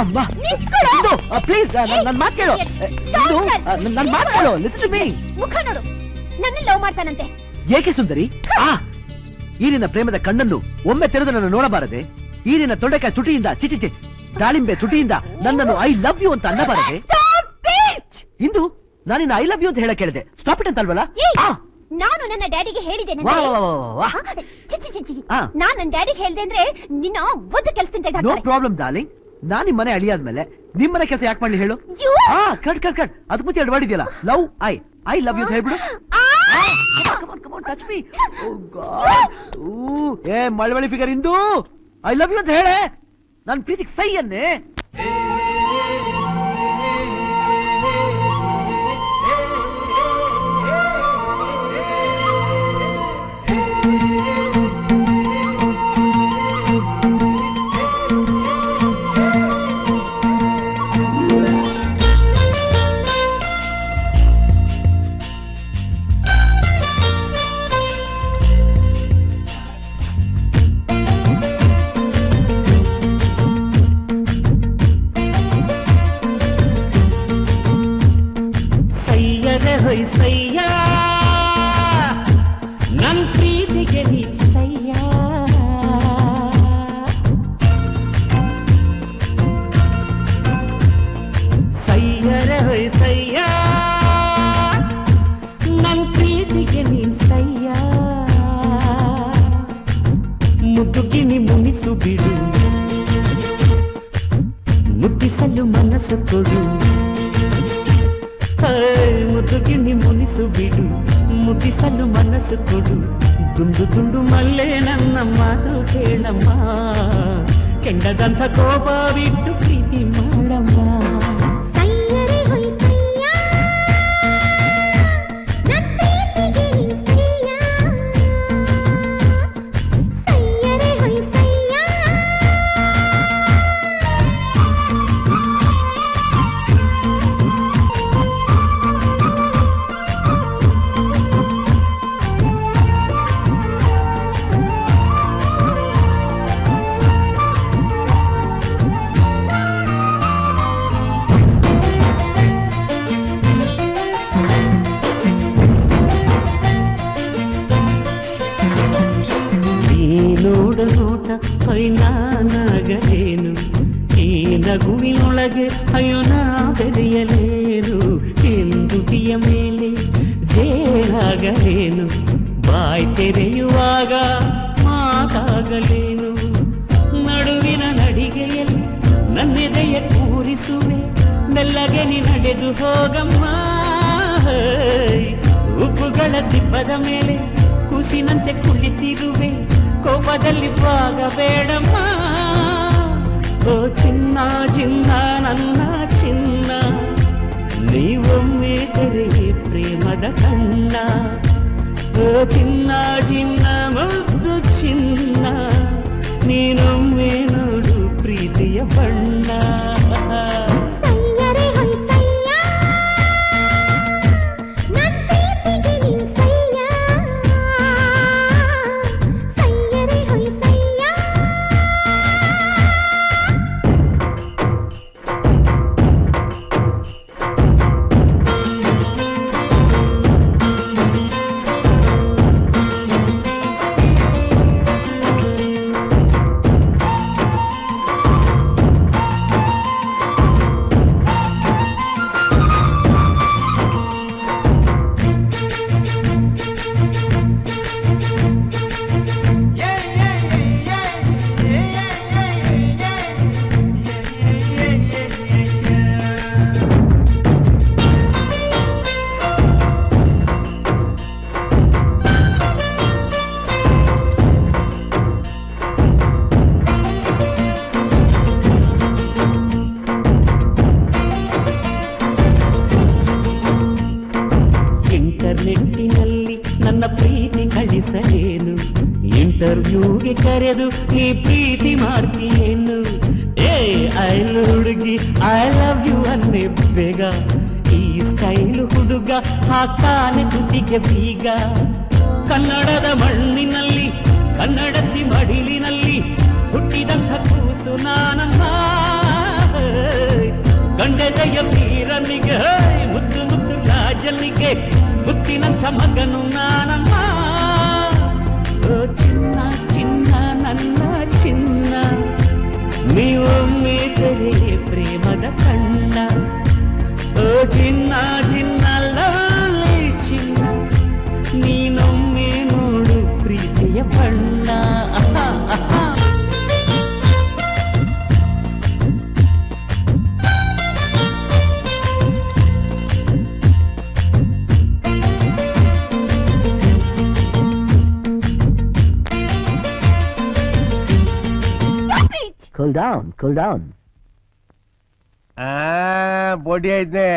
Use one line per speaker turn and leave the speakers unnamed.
ಅಮ್ಮ ಪ್ಲೀಸ್ ನನ್ನ ಮಾತು ಕೇಳು. ನನ್ನ ಮಾತು ಕೇಳು. Listen to me.
ಮುಖ ನೋಡು, ನನ್ನ ಲವ್ ಮಾಡ್ತಾನಂತೆ.
ಏಕೆ ಸುಂದರಿ? ಈ ನಿನ್ನ ಪ್ರೇಮದ ಕಣ್ಣನ್ನು ಒಮ್ಮೆ ತೆರೆದು ನನ್ನ ನೋಡಬಾರದೆ? ಈ ನಿನ್ನ ತೊಂಡೆಕಾಯಿ ತುಟಿಯಿಂದ ಚಿಚಿಚಿ ದಾಳಿಂಬೆ ತುಟಿಯಿಂದ ನನ್ನನ್ನು ಐ ಲವ್ ಯು ಅಂತ ಅನ್ನಬಾರದೆ? ಇಂದು ನಾನಿನ್ನ ಐ ಲವ್ ಯು ಅಂತ ಹೇಳಕ್ ಹೇಳಿದೆ. ಸ್ಟಾಪ್ ಇಟ್ ಅಂತ ಅಲ್ವಲ್ಲ?
ನಾನು ನನ್ನ ಡ್ಯಾಡಿಗೆ ಹೇಳಿದೆ. ನಾನು ನನ್ನ ಡ್ಯಾಡಿಗೆ ಹೇಳಿದೆ ಅಂದ್ರೆ ನಿನ್ನ ಒದ್ದು ಕೆಲಸದಿಂದ.
No problem darling. ನಾನ್ ನಿಮ್ ಮನೆ ಅಳಿಯಾದ್ಮೇಲೆ ನಿಮ್ ಮನೆ ಕೆಲಸ ಯಾಕೆ ಮಾಡ್ಲಿ ಹೇಳು? ಕಟ್ ಅದಕ್ಕೆ ಮುಂಚೆ ಎರಡು ವರ್ಡ್ ಇದೆಯಲ್ಲ, ಲವ್ ಐ ಲವ್ ಯು ಅಂತ ಹೇಳ್ಬಿಡು. Touch me. ಏ ಮಳವಳ್ಳಿ ಫಿಗರ್ ಇಂದು ಐ ಲವ್ ಯು ಅಂತ ಹೇಳೆ. ನನ್ ಪ್ರೀತಿಗೆ ಸೈ ಅನ್ನೇ.
ಸಯ್ಯ ನನ್ ಪ್ರೀತಿಗೆ ನೀ ಸಯ್ಯ. ಸಯ್ಯರೆ ಹೊಯ್ ಸಯ್ಯ ನನ್ ಪ್ರೀತಿಗೆ ನೀನ್ ಸಯ್ಯ. ಮುದುಕಿನಿ ಮುನಿಸು ಬಿಡು, ಮುಟ್ಟಿಸಲು ಮನಸ್ಸು ಕೊಡು. ಮುದುಗಿನಿ ಮುನಿಸು ಬಿಡು, ಮುಗಿಸಲು ಮನಸ್ಸು ಕೊಡು. ದುಂಡು ದುಂಡು ಮಲ್ಲೆ ನನ್ನ ಮಾತು ಕೇಳಮ್ಮ, ಕೆಂಡದಂಥ ಕೋಪ ಬಿಟ್ಟು ಪ್ರೀತಿ ಮಾಡಮ್ಮ. ನಾನಾಗಲೇನು ಈ ನಗುವಿನೊಳಗೆ, ಅಯ್ಯೋ ನಾ ಬೆರೆಯಲೇನು. ಎಂದುಟಿಯ ಮೇಲೆ ಜೇನಾಗಲೇನು, ಬಾಯ್ ತೆರೆಯುವಾಗ ಮಾತಾಗಲೇನು. ನಡುವಿನ ನಡಿಗೆಯಲ್ಲಿ ನನ್ನೆದೆಯ ಕೂರಿಸುವೆ, ಮೆಲ್ಲಗೆ ನೀ ನಡೆದು ಹೋಗಮ್ಮ. ಉಪ್ಪುಗಳ ದಿಬ್ಬದ ಮೇಲೆ ಕುಸಿನಂತೆ ಕುಳಿತಿರುವೆ, ಕೋಪದಲ್ಲಿ ಭಾಗಬೇಡಮ್ಮ. ಓ ಚಿನ್ನ ಚಿನ್ನ ನನ್ನ ಚಿನ್ನ, ನೀವೊಮ್ಮೆ ತೆರೆಯೇ ಪ್ರೇಮದ ಕಣ್ಣ. ಓ ಚಿನ್ನ ಚಿನ್ನ ಮುದ್ದು ಚಿನ್ನ, ನೀನೊಮ್ಮೆ ನೋಡು ಪ್ರೀತಿಯ ಬಣ್ಣ. ಇಂಟರ್ನೆಟ್ಟಿನಲ್ಲಿ ನನ್ನ ಪ್ರೀತಿ ಕಳಿಸಲೇನು, ಇಂಟರ್ವ್ಯೂಗೆ ಕರೆದು ನೀ ಪ್ರೀತಿ ಮಾಡ್ತೀಯೇನು. ಐಲು ಹುಡುಗಿ ಐ ಲವ್ ಯು ಅನ್ನೆ ಬೇಗ, ಈ ಸ್ಟೈಲ್ ಹುಡುಗ ಹಾಕಾನೆ ತುಟಿಗೆ ಬೀಗ. ಕನ್ನಡದ ಮಣ್ಣಿನಲ್ಲಿ ಕನ್ನಡತಿ ಮಡಿಲಿನಲ್ಲಿ ಹುಟ್ಟಿದಂಥ ಕೂಸು ನಾನಮ್ಮ. ಎದೆಯ ವೀರನಿಗೆ ಮುದ್ದು ಮುದ್ದು ರಾಜನಿಗೆ ಮುತ್ತಿನಂಥ ಮಗನು ನಾನಮ್ಮ. ಓ ಚಿನ್ನ ಚಿನ್ನ ನನ್ನ ಚಿನ್ನ, ನೀವೊಮ್ಮೆ ತೆರೆಯೇ ಪ್ರೇಮದ ಕಣ್ಣ. ಓ ಚಿನ್ನ ಚಿನ್ನ ಲವ್ಲಿ ಚಿನ್ನ, ನೀನೊಮ್ಮೆ ನೋಡು ಪ್ರೀತಿಯ ಬಣ್ಣ.
Cool down cool down.
ಬೋಡಿ ಐದ್ನೆ